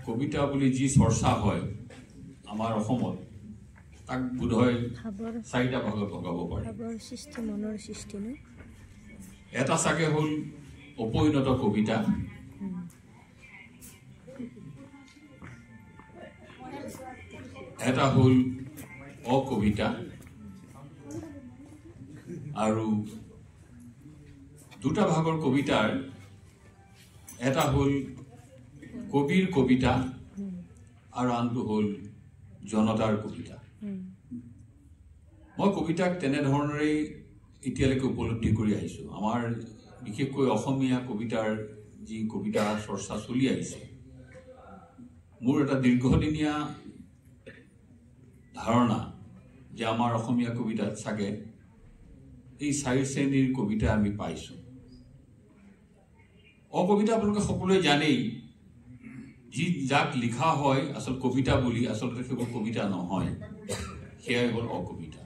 কবিতা বুলি যি চৰ্চা হয় আমাৰ অসমত তাক বোধহয় চাৰিটা ভাগত ভগাব পাৰি। এটা চাগে হ'ল অপৰিণত কবিতা, এটা হ'ল অকবিতা, আৰু দুটা ভাগৰ কবিতাৰ এটা হ'ল কবিৰ কবিতা আৰু আনটো হ'ল জনতাৰ কবিতা। মই কবিতাক তেনেধৰণেই এতিয়ালৈকে উপলব্ধি কৰি আহিছোঁ। আমাৰ বিশেষকৈ অসমীয়া কবিতাৰ যি কবিতা চৰ্চা চলি আহিছে, মোৰ এটা দীৰ্ঘদিনীয়া ধাৰণা যে আমাৰ অসমীয়া কবিতাত চাগে এই চাৰি শ্ৰেণীৰ কবিতা আমি পাইছোঁ। অকবিতা আপোনালোকে সকলোৱে জানেই, যি যাক লিখা হয় আচল কবিতা বুলি, আচলতে সেইবোৰ কবিতা নহয়, সেয়াই হ'ল অকবিতা।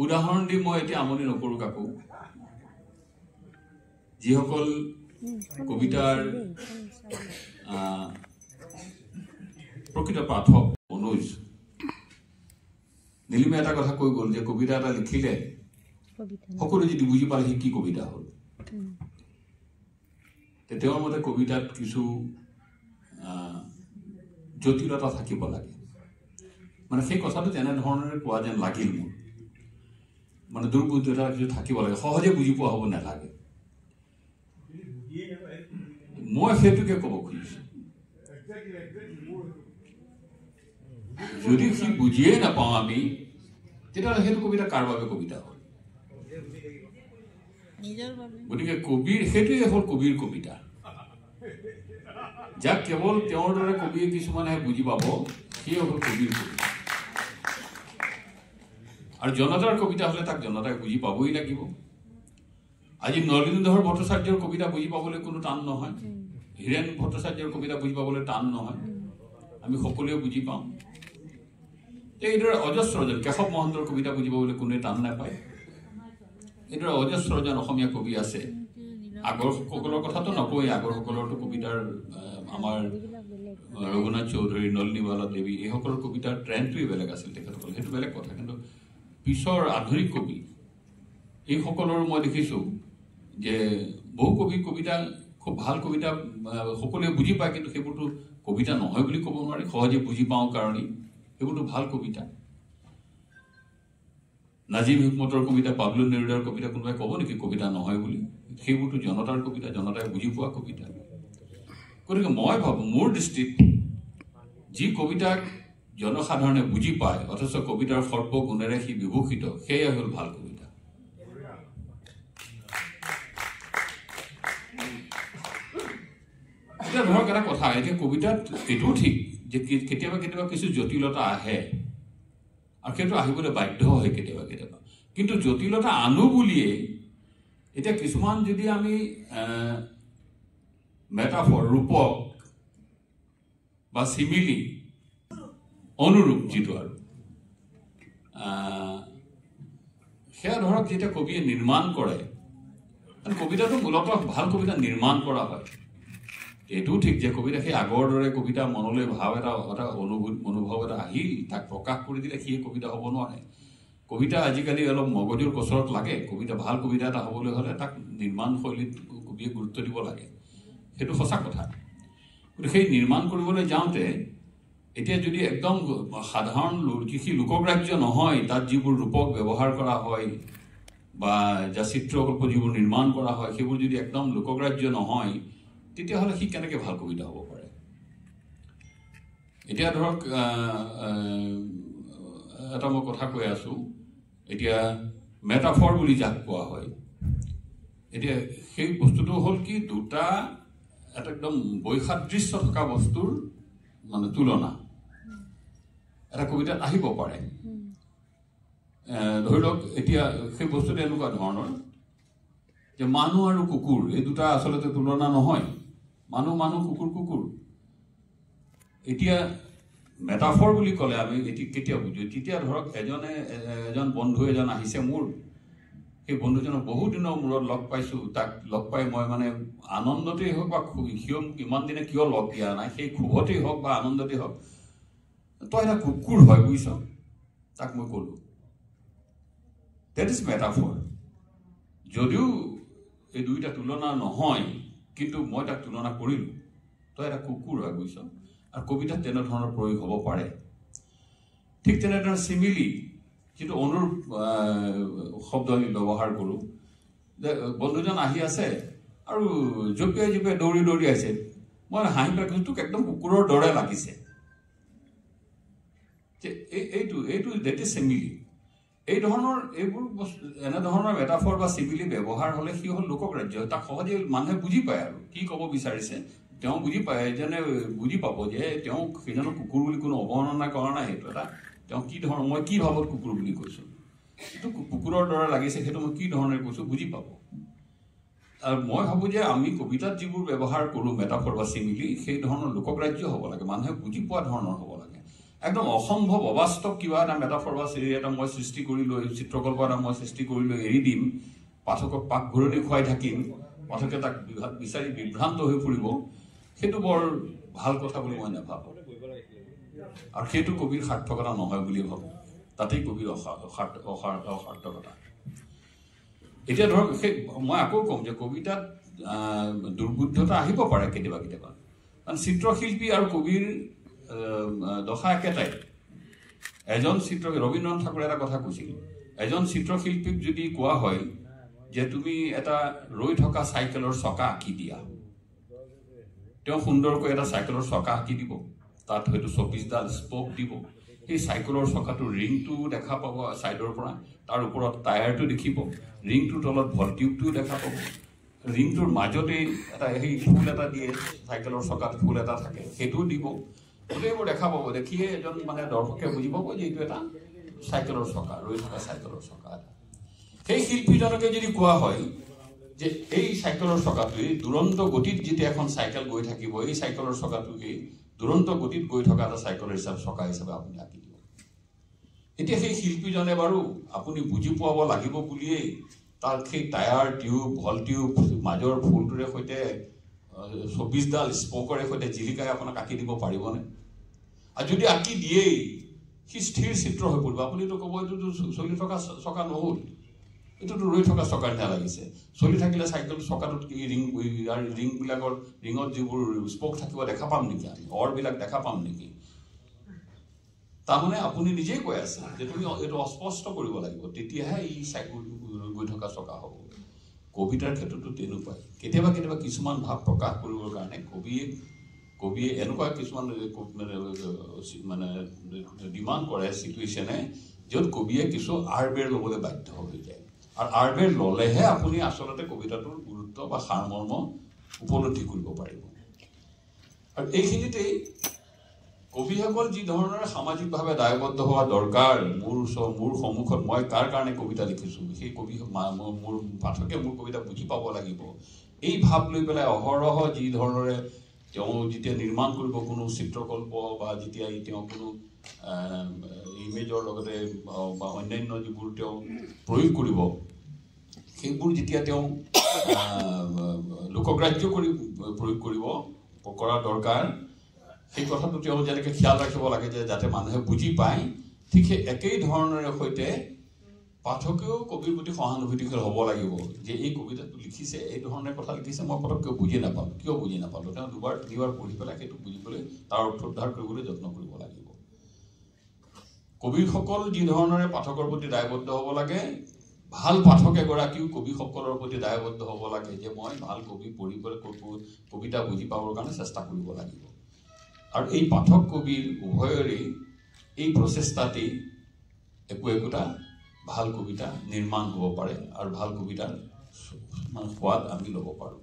উদাহৰণ দি মই এতিয়া আমনি নকৰোঁ কাকো। যিসকল কবিতাৰ প্ৰকৃত পাঠক অনুজ নীলিমে এটা কথা কৈ গ'ল যে কবিতা এটা লিখিলে সকলোৱে যদি বুজি পালে সি কি কবিতা হ'ল। তেওঁৰ মতে কবিতাত কিছু জটিলতা থাকিব লাগে। মানে সেই কথাটো তেনেধৰণেৰে কোৱা যেন লাগিল মোৰ। মানে দুৰ্বোধ্যতা কিছু থাকিব লাগে, সহজে বুজি পোৱা হ'ব নালাগে। মই সেইটোকে ক'ব খুজিছোঁ। যদি সি বুজিয়েই নাপাওঁ আমি, তেতিয়াহ'লে সেইটো কবিতা কাৰ বাবে কবিতা হ'ল? গতিকে কবিৰ সেইটোৱে হ'ল কবিৰ কবিতা, যাক কেৱল তেওঁৰ দৰে কবিয়ে কিছুমানে বুজি পাব, সেয়ে হ'ল কবিৰ কবিতা। আৰু জনতাৰ কবিতা হ'লে তাক জনতাই বুজি পাবই লাগিব। আজি নলিনীধৰ ভট্টাচাৰ্যৰ কবিতা বুজি পাবলৈ কোনো টান নহয়, হীৰেণ ভট্টাচাৰ্যৰ কবিতা বুজি পাবলৈ টান নহয়, আমি সকলোৱে বুজি পাওঁ। এইদৰে অজস্ৰজন, কেশৱ মহন্তৰ কবিতা বুজি পাবলৈ কোনোৱে টান নাপায়। এইদৰে অজস্ৰজন অসমীয়া কবি আছে। আগৰ সকলৰ কথাটো নকওঁৱেই, আগৰ সকলৰতো কবিতাৰ আমাৰ ৰঘুনাথ চৌধুৰী, নলিনীবালা দেৱী, এইসকলৰ কবিতাৰ ট্ৰেণ্ডটোৱেই বেলেগ আছিল তেখেতসকল, সেইটো বেলেগ কথা। কিন্তু পিছৰ আধুনিক কবি এইসকলৰ মই দেখিছোঁ যে বহু কবিতা খুব ভাল কবিতা সকলোৱে বুজি পায়, কিন্তু সেইবোৰতো কবিতা নহয় বুলি ক'ব নোৱাৰি, সহজে বুজি পাওঁ কাৰণেই সেইবোৰতো ভাল কবিতা। নাজিম হিকমতৰ কবিতা, পাবলো নেৰুদাৰ কবিতা কোনোবাই ক'ব নেকি কবিতা নহয় বুলি? সেইবোৰতো জনতাৰ কবিতা, জনতাই বুজি পোৱা কবিতা। গতিকে মই ভাবোঁ, মোৰ দৃষ্টিত যি কবিতাক জনসাধাৰণে বুজি পায় অথচ কবিতাৰ সৰ্বগুণেৰে সি বিভূষিত, সেয়াই হ'ল ভাল কবিতা। এতিয়া ধৰক এটা কথা, এতিয়া কবিতাত এইটোও ঠিক যে কেতিয়াবা কেতিয়াবা কিছু জটিলতা আহে, আৰু সেইটো আহিবলৈ বাধ্য হয় কেতিয়াবা কেতিয়াবা। কিন্তু জটিলতা আনো বুলিয়ে এতিয়া কিছুমান যদি আমি মেটাফৰ, ৰূপক বা চিমিলি, অনুৰূপ যিটো আৰু সেয়া ধৰক যেতিয়া কবিয়ে নিৰ্মাণ কৰে, কবিতাটো মূলতঃ ভাল কবিতা নিৰ্মাণ কৰা হয়। এইটোও ঠিক যে কবিতা সেই আগৰ দৰে কবিতা মনলৈ ভাৱ এটা মনোভাৱ এটা আহিল, তাক প্ৰকাশ কৰি দিলে সিয়ে কবিতা হ'ব নোৱাৰে। কবিতা আজিকালি অলপ মগজুৰ কচৰত লাগে। কবিতা ভাল কবিতা এটা হ'বলৈ হ'লে তাক নিৰ্মাণ শৈলীত কবিয়ে গুৰুত্ব দিব লাগে, সেইটো সঁচা কথা। গতিকে সেই নিৰ্মাণ কৰিবলৈ যাওঁতে এতিয়া যদি একদম সাধাৰণ কৃষি লোকগ্ৰাহ্য নহয়, তাত যিবোৰ ৰূপক ব্যৱহাৰ কৰা হয় বা যা চিত্ৰকল্প যিবোৰ নিৰ্মাণ কৰা হয়, সেইবোৰ যদি একদম লোকগ্ৰাহ্য নহয়, তেতিয়াহ'লে সি কেনেকৈ ভাল কবিতা হ'ব পাৰে? এতিয়া ধৰক এটা মই কথা কৈ আছোঁ, এতিয়া মেটাফৰ বুলি যাক কোৱা হয়, এতিয়া সেই বস্তুটো হ'ল কি, দুটা এটা একদম বৈসাদৃশ্য থকা বস্তুৰ মানে তুলনা এটা কবিতাত আহিব পাৰে। ধৰি লওক এতিয়া সেই বস্তুটো এনেকুৱা ধৰণৰ যে মানুহ আৰু কুকুৰ, এই দুটা আচলতে তুলনা নহয়। মানুহ, কুকুৰ। এতিয়া মেটাফৰ বুলি ক'লে আমি কেতিয়া বুজো? তেতিয়া ধৰক এজন বন্ধু এজন আহিছে মোৰ, সেই বন্ধুজনক বহু দিনৰ মূৰত লগ পাইছোঁ, তাক লগ পাই মই মানে আনন্দতেই হওক বা সিও ইমান দিনে কিয় লগ দিয়া নাই, সেই ক্ষোভতেই হওক বা আনন্দতেই হওক, তই এটা কুকুৰ হয় বুজিছ, তাক মই ক'লোঁ। That is metaphor. যদিও এই দুইটা তুলনা নহয়, কিন্তু মই তাক তুলনা কৰিলোঁ, তই এটা কুকুৰ হয় বুজিছ। আৰু কবিতাত তেনেধৰণৰ প্ৰয়োগ হ'ব পাৰে। ঠিক তেনেধৰণৰ চিমিলি, যিটো অনুৰূপ শব্দ আমি ব্যৱহাৰ কৰোঁ, যে বন্ধুজন আহি আছে আৰু জঁপিয়াই জঁপিয়াই দৌৰি দৌৰি আহিছে, মই হাঁহি পেলাই কৈছোঁ তোক একদম কুকুৰৰ দৰে লাগিছে। যে এইটো ডেট ইজ চিমিলি। এই ধৰণৰ এইবোৰ বস্তু, এনেধৰণৰ মেটাফৰ বা চিমিলি ব্যৱহাৰ হ'লে সি হ'ল লোকগ্ৰাহ্য। তাক সহজে মানুহে বুজি পায় আৰু কি ক'ব বিচাৰিছে, তেওঁ বুজি পায়, যেনে বুজি পাব যে তেওঁ সেইজনক কুকুৰ বুলি কোনো অৱমাননা কৰা নাই। সেইটো এটা তেওঁ কি ধৰণৰ, মই কি ভাৱত কুকুৰ বুলি কৈছোঁ, সেইটো কুকুৰৰ দৰে লাগিছে, সেইটো মই কি ধৰণে কৈছোঁ বুজি পাব। আৰু মই ভাবোঁ যে আমি কবিতাত যিবোৰ ব্যৱহাৰ কৰোঁ মেটাফৰ বা চিমিলি, সেই ধৰণৰ লোকগ্ৰাহ্য হ'ব লাগে, মানুহে বুজি পোৱা ধৰণৰ হ'ব লাগে। একদম অসম্ভৱ অবাস্তৱ কিবা এটা মেটাফৰ বা চিৰি এটা মই সৃষ্টি কৰি লৈ, চিত্ৰকল্প এটা মই সৃষ্টি কৰি লৈ এৰি দিম, পাঠকক পাক ঘূৰণি খুৱাই থাকিম, পাঠকে তাক বিচাৰি বিভ্ৰান্ত হৈ ফুৰিব, সেইটো বৰ ভাল কথা বুলি মই নাভাবোঁ। আৰু সেইটো কবিৰ সাৰ্থকতা নহয় বুলি ভাবোঁ। তাতেই কবিৰ অসাৰ্থকতা। এতিয়া ধৰক সেই মই আকৌ ক'ম যে কবিতাত দুৰ্বোধ্যতা আহিব পাৰে কেতিয়াবা কেতিয়াবা, কাৰণ চিত্ৰশিল্পী আৰু কবিৰ দশা একেটাই। এজন ৰবীন্দ্ৰনাথ ঠাকুৰে এটা কথা কৈছিল, এজন চিত্ৰশিল্পীক যদি কোৱা হয় যে তুমি এটা ৰৈ থকা চাইকেলৰ চকা আঁকি দিয়া, তেওঁ সুন্দৰকৈ এটা চাইকেলৰ চকা আঁকি দিব, তাত হয়তো 24ডাল স্পক দিব, সেই চাইকেলৰ চকাটোৰ ৰিংটো দেখা পাব ছাইডৰ পৰা, তাৰ ওপৰত টায়াৰটো দেখিব, ৰিংটোৰ তলত ভলটিউবটোও দেখা পাব, ৰিংটোৰ মাজতেই এটা সেই ফুল এটা দিয়ে, চাইকেলৰ চকাত ফুল এটা থাকে, সেইটোও দিব, গোটেইবোৰ দেখা পাব। দেখিয়ে এজন মানে দৰ্শকে বুজি পাব যে এইটো এটা চাইকেলৰ চকা, ৰৈ থকা চাইকেলৰ চকা এটা। সেই শিল্পীজনকে যদি কোৱা হয় যে এই চাইকেলৰ চকাটোৱে দুৰন্ত গতিত যেতিয়া এখন চাইকেল গৈ থাকিব, এই চাইকেলৰ চকাটোকে দুৰন্ত গতিত গৈ থকা এটা চাইকেলৰ চকা হিচাপে আপুনি আঁকি দিব, এতিয়া সেই শিল্পীজনে বাৰু আপুনি বুজি পোৱাব লাগিব বুলিয়েই তাৰ সেই টায়াৰ টিউব, ভলটিউব, মাজৰ ফুলটোৰে সৈতে 24ডাল স্পকৰে সৈতে জিলিকাই আপোনাক আঁকি দিব পাৰিবনে? আৰু যদি আঁকি দিয়েই, সি স্থিৰ চিত্ৰ হৈ পৰিব। আপুনিতো ক'ব এইটোতো চলি থকা চকা নহ'ল, এইটোতো ৰৈ থকা চকাৰ নিচিনা লাগিছে। চলি থাকিলে চাইকেল চকাটোত কি ৰিংবিলাকৰ ৰিঙত যিবোৰ স্পক থাকিব দেখা পাম নেকি, আমি অৰবিলাক দেখা পাম নেকি? তাৰমানে আপুনি নিজেই কৈ আছে যে তুমি এইটো অস্পষ্ট কৰিব লাগিব, তেতিয়াহে ই চাইকেল গৈ থকা চকা হ'ব। কবিতাৰ ক্ষেত্ৰতো তেনেকুৱাই। কেতিয়াবা কেতিয়াবা কিছুমান ভাৱ প্ৰকাশ কৰিবৰ কাৰণে কবিয়ে এনেকুৱা কিছুমান মানে ডিমাণ্ড কৰে চিটুৱেশ্যনে, য'ত কবিয়ে কিছু আৰবেৰ ল'বলৈ বাধ্য হৈ যায়। আৰু আৰবেৰ ল'লেহে আপুনি আচলতে কবিতাটোৰ গুৰুত্ব বা সাৰমৰ্ম উপলব্ধি কৰিব পাৰিব। আৰু এইখিনিতেই কবিসকল যি ধৰণৰ সামাজিকভাৱে দায়বদ্ধ হোৱা দৰকাৰ, মোৰ সন্মুখত মই কাৰ কাৰণে কবিতা লিখিছোঁ, সেই মোৰ পাঠকে মোৰ কবিতা বুজি পাব লাগিব, এই ভাৱ লৈ পেলাই অহৰহ যি ধৰণৰে তেওঁ যেতিয়া নিৰ্মাণ কৰিব কোনো চিত্ৰকল্প বা যেতিয়া তেওঁ কোনো ইমেজৰ লগতে বা অন্যান্য যিবোৰ তেওঁ প্ৰয়োগ কৰিব, সেইবোৰ যেতিয়া তেওঁ লোকগ্ৰাহ্য কৰি প্ৰয়োগ কৰা দৰকাৰ, সেই কথাটো তেওঁ যেনেকৈ খেয়াল ৰাখিব লাগে যে যাতে মানুহে বুজি পায়, ঠিক সেই একেই ধৰণৰে সৈতে পাঠকেও কবিৰ প্ৰতি সহানুভূতিশীল হ'ব লাগিব যে এই কবিতাটো লিখিছে, এই ধৰণে কথা লিখিছে, মই পটককৈ বুজি নাপালোঁ, কিয় বুজি নাপালোঁ, তেওঁ দুবাৰ তিনিবাৰ পঢ়ি পেলাই সেইটো বুজিবলৈ তাৰ অৰ্থ উদ্ধাৰ কৰিবলৈ যত্ন কৰিব লাগিব। কবিসকল যি ধৰণৰে পাঠকৰ প্ৰতি দায়বদ্ধ হ'ব লাগে, ভাল পাঠক এগৰাকীও কবিসকলৰ প্ৰতি দায়বদ্ধ হ'ব লাগে যে মই ভাল কবি পঢ়ি পেলাই কবিতা বুজি পাবৰ কাৰণে চেষ্টা কৰিব লাগিব। আৰু এই পাঠক কবিৰ উভয়ৰে এই প্ৰচেষ্টাতেই একোটা ভাল কবিতা নিৰ্মাণ হ'ব পাৰে আৰু ভাল কবিতাৰ সোৱাদ আমি ল'ব পাৰোঁ।